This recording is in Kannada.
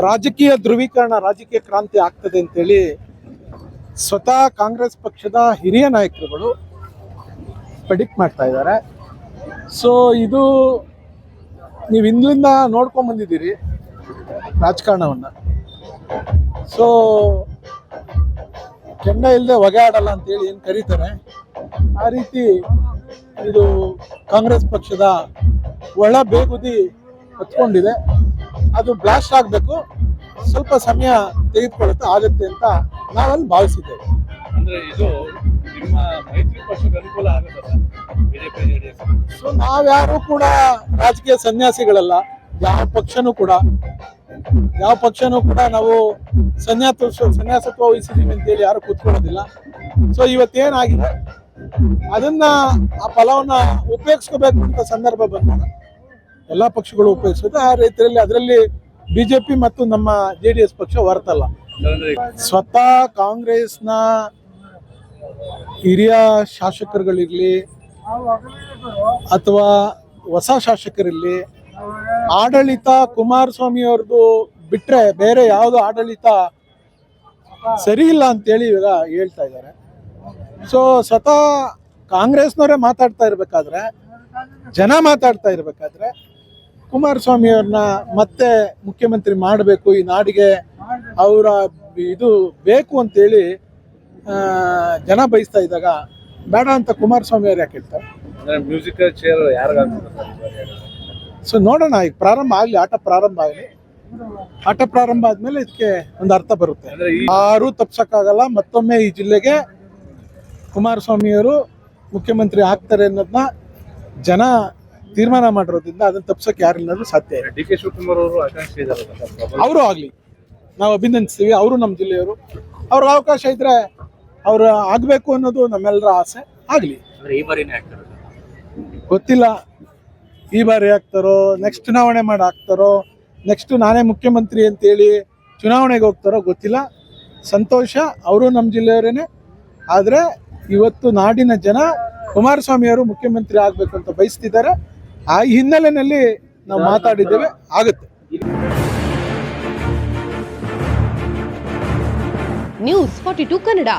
ರಾಜಕೀಯ ಧ್ರುವೀಕರಣ, ರಾಜಕೀಯ ಕ್ರಾಂತಿ ಆಗ್ತದೆ ಅಂತೇಳಿ ಸ್ವತಃ ಕಾಂಗ್ರೆಸ್ ಪಕ್ಷದ ಹಿರಿಯ ನಾಯಕರುಗಳು ಪ್ರೆಡಿಕ್ಟ್ ಮಾಡ್ತಾ ಇದ್ದಾರೆ. ಸೊ ಇದು ನೀವು ಹಿಂದ್ಲಿಂದ ನೋಡ್ಕೊಂಡು ಬಂದಿದ್ದೀರಿ ರಾಜಕಾರಣವನ್ನು. ಸೊ ಕೆಂಡ ಇಲ್ಲದೆ ಹೊಗೆ ಆಡಲ್ಲ ಅಂತೇಳಿ ಏನು ಕರೀತಾರೆ, ಆ ರೀತಿ ಇದು ಕಾಂಗ್ರೆಸ್ ಪಕ್ಷದ ಒಳ ಬೇಗುದಿ ಹತ್ಕೊಂಡಿದೆ. ಅದು ಬ್ಲಾಸ್ಟ್ ಆಗಬೇಕು, ಸ್ವಲ್ಪ ಸಮಯ ತೆಗೆದುಕೊಳ್ಳುತ್ತೆ, ಆಗುತ್ತೆ ಅಂತ ನಾವಲ್ಲಿ ಭಾವಿಸಿದ್ದೇವೆ. ಅಂದ್ರೆ ಇದು ನಿಮ್ಮ ಮೈತ್ರಿ ಪಕ್ಷಕ್ಕೆ ಅನುಕೂಲ ಆಗುತ್ತಲ್ಲ ಬಿಜೆಪಿ ಜೆಡಿಎಸ್? ಸೊ ನಾವ್ಯಾರು ಕೂಡ ರಾಜಕೀಯ ಸನ್ಯಾಸಿಗಳಲ್ಲ. ಯಾವ ಪಕ್ಷನೂ ಕೂಡ ನಾವು ಸನ್ಯಾಸತ್ವ ವಹಿಸಿದೀವಿ ಅಂತೇಳಿ ಯಾರು ಕೂತ್ಕೊಳ್ಳೋದಿಲ್ಲ. ಸೊ ಇವತ್ತೇನಾಗಿದೆ ಅದನ್ನ ಆ ಫಲವನ್ನ ಉಪಯೋಗಿಸ್ಕೋಬೇಕು ಅಂತ ಸಂದರ್ಭ ಬಂದಾಗ ಎಲ್ಲ ಪಕ್ಷಗಳು ಉಪಯೋಗಿಸೋದು. ಆ ರೀತಿಯಲ್ಲಿ ಅದರಲ್ಲಿ ಬಿಜೆಪಿ ಮತ್ತು ನಮ್ಮ JDS ಪಕ್ಷ ಹೊರತಲ್ಲ. ಸ್ವತಃ ಕಾಂಗ್ರೆಸ್ನ ಹಿರಿಯ ಶಾಸಕರುಗಳಿರ್ಲಿ ಅಥವಾ ಹೊಸ ಶಾಸಕರಿರ್ಲಿ, ಆಡಳಿತ ಕುಮಾರಸ್ವಾಮಿ ಅವ್ರದ್ದು ಬಿಟ್ರೆ ಬೇರೆ ಯಾವುದು ಆಡಳಿತ ಸರಿ ಇಲ್ಲ ಅಂತೇಳಿ ಇವಾಗ ಹೇಳ್ತಾ ಇದ್ದಾರೆ. ಸೊ ಸ್ವತಃ ಕಾಂಗ್ರೆಸ್ನವರೇ ಮಾತಾಡ್ತಾ ಇರ್ಬೇಕಾದ್ರೆ, ಜನ ಮಾತಾಡ್ತಾ ಇರ್ಬೇಕಾದ್ರೆ ಕುಮಾರಸ್ವಾಮಿ ಅವ್ರನ್ನ ಮತ್ತೆ ಮುಖ್ಯಮಂತ್ರಿ ಮಾಡಬೇಕು, ಈ ನಾಡಿಗೆ ಅವರ ಇದು ಬೇಕು ಅಂತೇಳಿ ಜನ ಬಯಸ್ತಾ ಇದ್ದಾಗ ಬೇಡ ಅಂತ ಕುಮಾರಸ್ವಾಮಿ ಅವ್ರು ಯಾಕೆ ಹೇಳ್ತಾರೆ? Musical chair ಯಾರಿಗಾಗ್ತದೆ? ಸೊ ನೋಡೋಣ, ಈಗ ಪ್ರಾರಂಭ ಆಗಲಿ, ಆಟ ಪ್ರಾರಂಭ ಆಗಲಿ. ಆಟ ಪ್ರಾರಂಭ ಆದ್ಮೇಲೆ ಇದಕ್ಕೆ ಒಂದು ಅರ್ಥ ಬರುತ್ತೆ. ಯಾರೂ ತಪ್ಸಕ್ಕಾಗಲ್ಲ. ಮತ್ತೊಮ್ಮೆ ಈ ಜಿಲ್ಲೆಗೆ ಕುಮಾರಸ್ವಾಮಿಯವರು ಮುಖ್ಯಮಂತ್ರಿ ಆಗ್ತಾರೆ ಅನ್ನೋದನ್ನ ಜನ ತೀರ್ಮಾನ ಮಾಡಿರೋದ್ರಿಂದ ಅದನ್ನ ತಪ್ಸಕ್ಕೆ ಯಾರಿಲ್ಲಾದ್ರೂ ಸಾಧ್ಯ ಇಲ್ಲ. DK ಶಿವಕುಮಾರ್ ಅವರು ಆಕಾಂಕ್ಷಿ ಇದ್ದಾರೆ, ಅವರು ಆಗಲಿ, ನಾವು ಅಭಿನಂದಿಸ್ತೀವಿ. ಅವರು ನಮ್ಮ ಜಿಲ್ಲೆಯವರು, ಅವ್ರಿಗೆ ಅವಕಾಶ ಇದ್ರೆ ಅವ್ರು ಆಗಬೇಕು ಅನ್ನೋದು ನಮ್ಮೆಲ್ಲರ ಆಸೆ. ಆಗಲಿ. ಗೊತ್ತಿಲ್ಲ ಈ ಬಾರಿ ಆಗ್ತಾರೋ, ನೆಕ್ಸ್ಟ್ ಚುನಾವಣೆ ಮಾಡಿ ಆಗ್ತಾರೋ, ನೆಕ್ಸ್ಟ್ ನಾನೇ ಮುಖ್ಯಮಂತ್ರಿ ಅಂತೇಳಿ ಚುನಾವಣೆಗೆ ಹೋಗ್ತಾರೋ ಗೊತ್ತಿಲ್ಲ. ಸಂತೋಷ, ಅವರು ನಮ್ಮ ಜಿಲ್ಲೆಯವರೇನೆ. ಆದರೆ ಇವತ್ತು ನಾಡಿನ ಜನ ಕುಮಾರಸ್ವಾಮಿಯವರು ಮುಖ್ಯಮಂತ್ರಿ ಆಗಬೇಕು ಅಂತ ಬಯಸ್ತಿದ್ದಾರೆ. ಆ ಹಿನ್ನೆಲೆಯಲ್ಲಿ ನಾವು ಮಾತಾಡಿದ್ದೇವೆ, ಆಗುತ್ತೆ. ನ್ಯೂಸ್ 42 ಕನ್ನಡ.